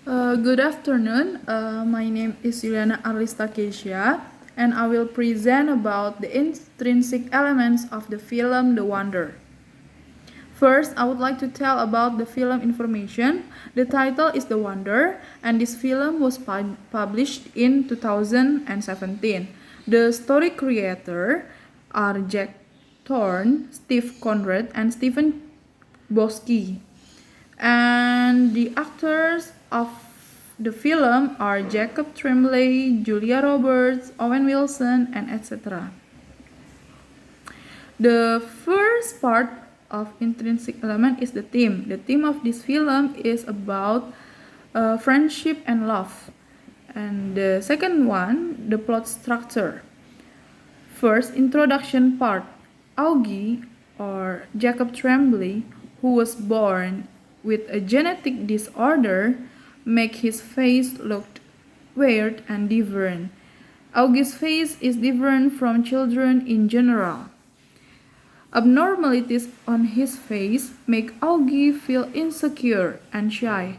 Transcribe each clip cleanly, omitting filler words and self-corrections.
Good afternoon. My name is Yuliana Arlista Kesia, and I will present about the intrinsic elements of the film The Wonder. First, I would like to tell about the film information. The title is The Wonder, and this film was published in 2017. The story creator are Jack Thorne, Steve Conrad, and Stephen Bosky. And the actors of the film are Jacob Tremblay, Julia Roberts, Owen Wilson, and etc. The first part of intrinsic element is the theme. The theme of this film is about friendship and love. And the second one, the plot structure. First, introduction part. Augie, or Jacob Tremblay, who was born with a genetic disorder, make his face look weird and different. Augie's face is different from children in general. Abnormalities on his face make Augie feel insecure and shy.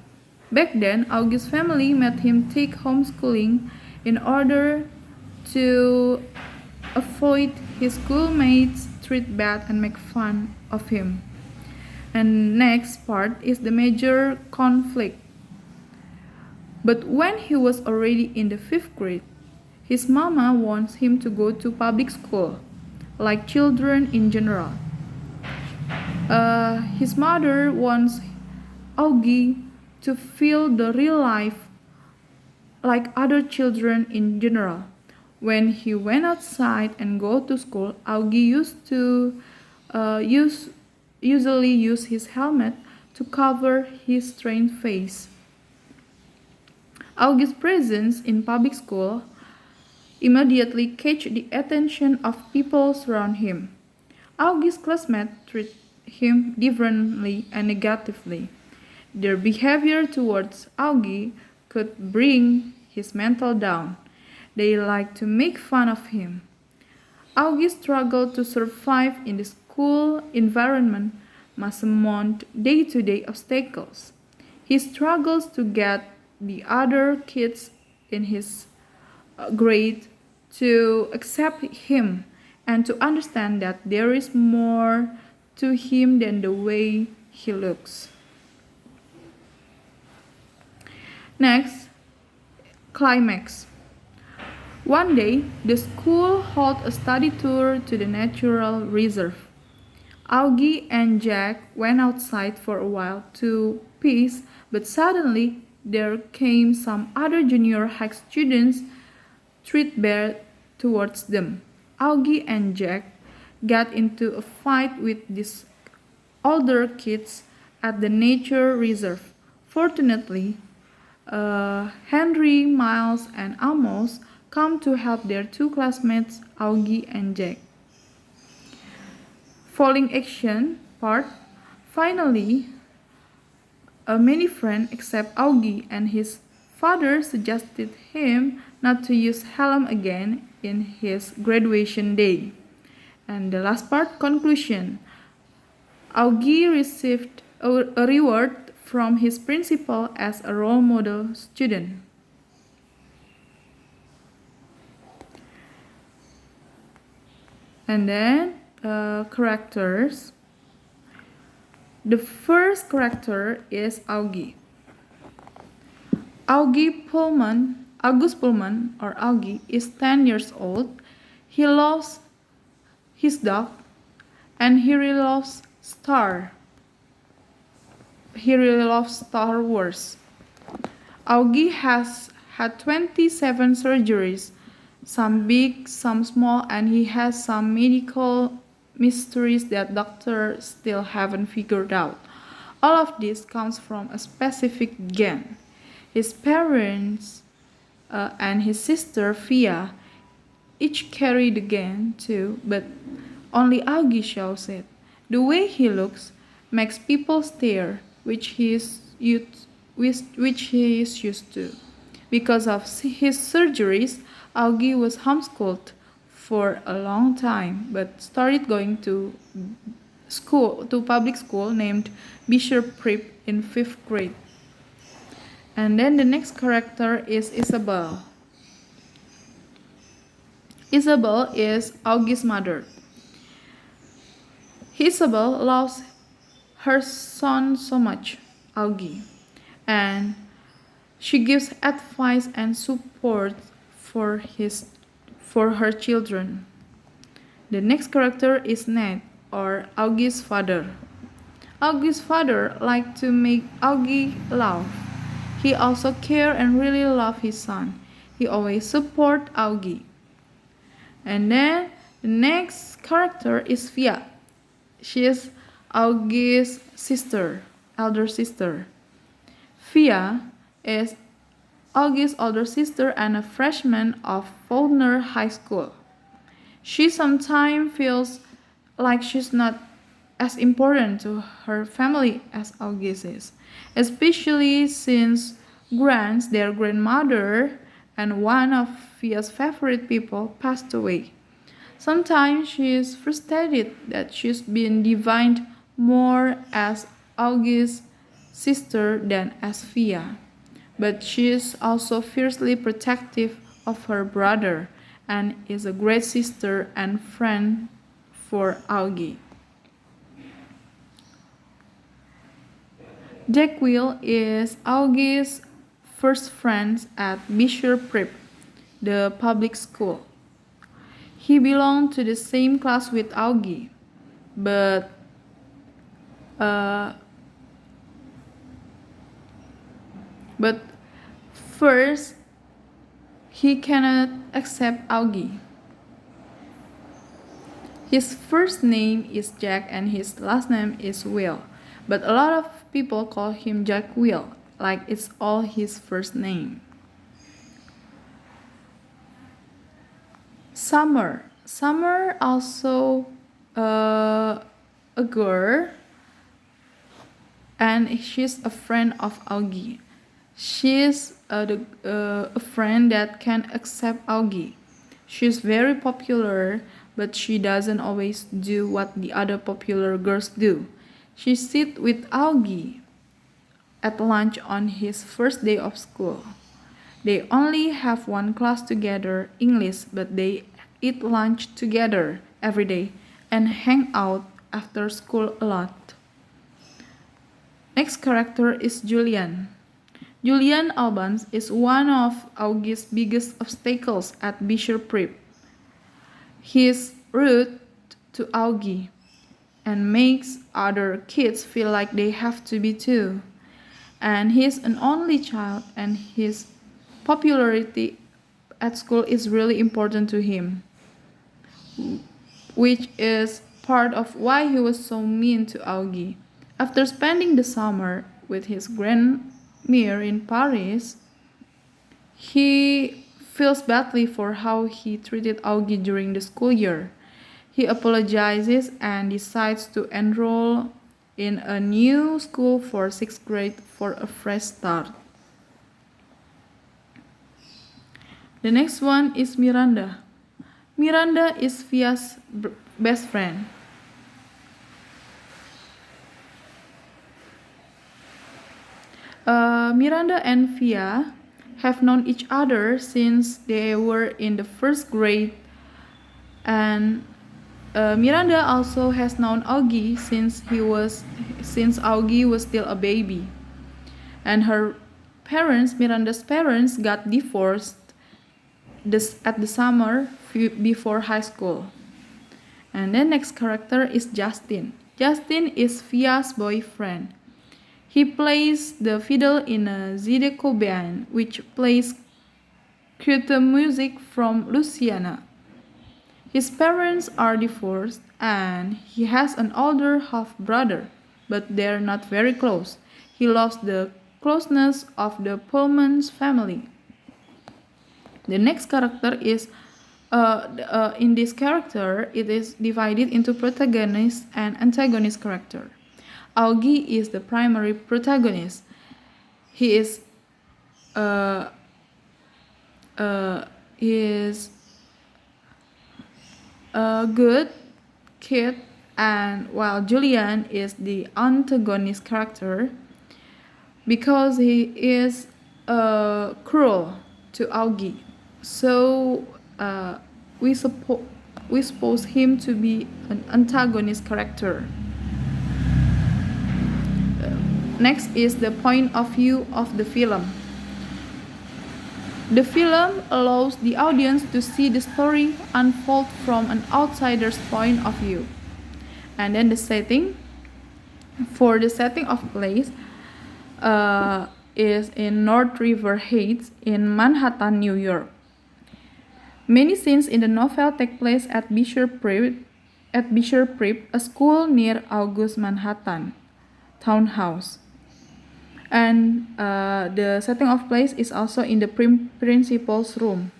Back then, Augie's family made him take homeschooling in order to avoid his schoolmates treat bad and make fun of him. And next part is the major conflict. But when he was already in the 5th grade, his mama wants him to go to public school, like children in general. His mother wants Augie to feel the real life like other children in general. When he went outside and go to school, Augie used to usually use his helmet to cover his strained face. Augie's presence in public school immediately catch the attention of people surround him. Augie's classmates treat him differently and negatively. Their behavior towards Augie could bring his mental down. They like to make fun of him. Augie struggled to survive in the school environment must mount day-to-day obstacles. He struggles to get the other kids in his grade to accept him and to understand that there is more to him than the way he looks. Next, climax. One day, the school held a study tour to the natural reserve. Augie and Jack went outside for a while to peace, but suddenly there came some other junior high students treat bad towards them. Augie and Jack got into a fight with these older kids at the nature reserve. Fortunately, Henry, Miles, and Amos come to help their two classmates, Augie and Jack. Falling action part. Finally, many friends except Augie and his father suggested him not to use helm again in his graduation day. And the last part, conclusion. Augie received a reward from his principal as a role model student. And then characters. The first character is Augie. August Pullman, or Augie, is 10 years old. He loves his dog, and he really loves Star Wars. Augie has had 27 surgeries, some big, some small, and he has some medical mysteries that doctors still haven't figured out. All of this comes from a specific gen. His parents and his sister Fia each carry the gen too, but only Augie shows it. The way he looks makes people stare, which he is used to. Because of his surgeries, Augie was homeschooled for a long time, but started going to public school named Bishop Prep in 5th grade. And then the next character is Isabel. Isabel is Augie's mother. Isabel loves her son so much, Augie, and she gives advice and support for her children. The next character is Ned, or Augie's father. Augie's father liked to make Augie laugh. He also cared and really loved his son. He always support Augie. And then the next character is Fia. She is Augie's sister, elder sister. Fia is Augie's older sister and a freshman of Faulkner High School. She sometimes feels like she's not as important to her family as Augie is, especially since Grant, their grandmother, and one of Fia's favorite people passed away. Sometimes she is frustrated that she's been defined more as Augie's sister than as Fia. But she is also fiercely protective of her brother and is a great sister and friend for Augie. Jack Will is Augie's first friend at Bishop Prep, the public school. He belonged to the same class with Augie, but uh, but first he cannot accept Augie. His first name is Jack and his last name is Will, but a lot of people call him Jack Will, like it's all his first name. Summer also a girl, and she's a friend of Augie. She's a friend that can accept Augie. She's very popular, but she doesn't always do what the other popular girls do. She sits with Augie at lunch on his first day of school. They only have one class together, English, but they eat lunch together every day and hang out after school a lot. Next character is Julian. Julian Albans is one of Augie's biggest obstacles at Bishop Prep. He is rude to Augie and makes other kids feel like they have to be too. And he's an only child, and his popularity at school is really important to him, which is part of why he was so mean to Augie. After spending the summer with his grandmere in Paris, he feels badly for how he treated Augie during the school year. He apologizes and decides to enroll in a new school for 6th grade for a fresh start. The next one is Miranda. Miranda is Fia's best friend. Miranda and Fia have known each other since they were in the first grade, and Miranda also has known Augie since Augie was still a baby, and her parents, Miranda's parents, got divorced at the summer before high school. And then next character is Justin. Justin is Fia's boyfriend. He plays the fiddle in a Zydeco band, which plays cute music from Louisiana. His parents are divorced, and he has an older half-brother, but they're not very close. He loves the closeness of the Pullman's family. The next character is, in this character, it is divided into protagonist and antagonist character. Augie is the primary protagonist. He is a good kid, and while Julian is the antagonist character because he is cruel to Augie. So we suppose him to be an antagonist character. Next is the point of view of the film. The film allows the audience to see the story unfold from an outsider's point of view. And then the setting. For the setting of place is in North River Heights in Manhattan, New York. Many scenes in the novel take place at Bishop Prep, a school near August Manhattan townhouse. And the setting of place is also in the principal's room.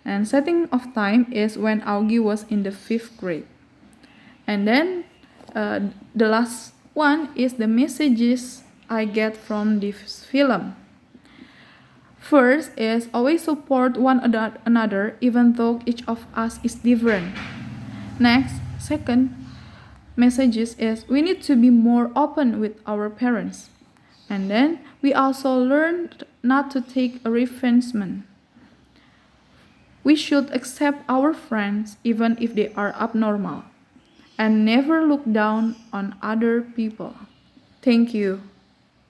And setting of time is when Augie was in the 5th grade. And then the last one is the messages I get from this film. First is always support one another even though each of us is different. Next, second messages is we need to be more open with our parents. And then we also learned not to take a revengement. We should accept our friends even if they are abnormal and never look down on other people. Thank you.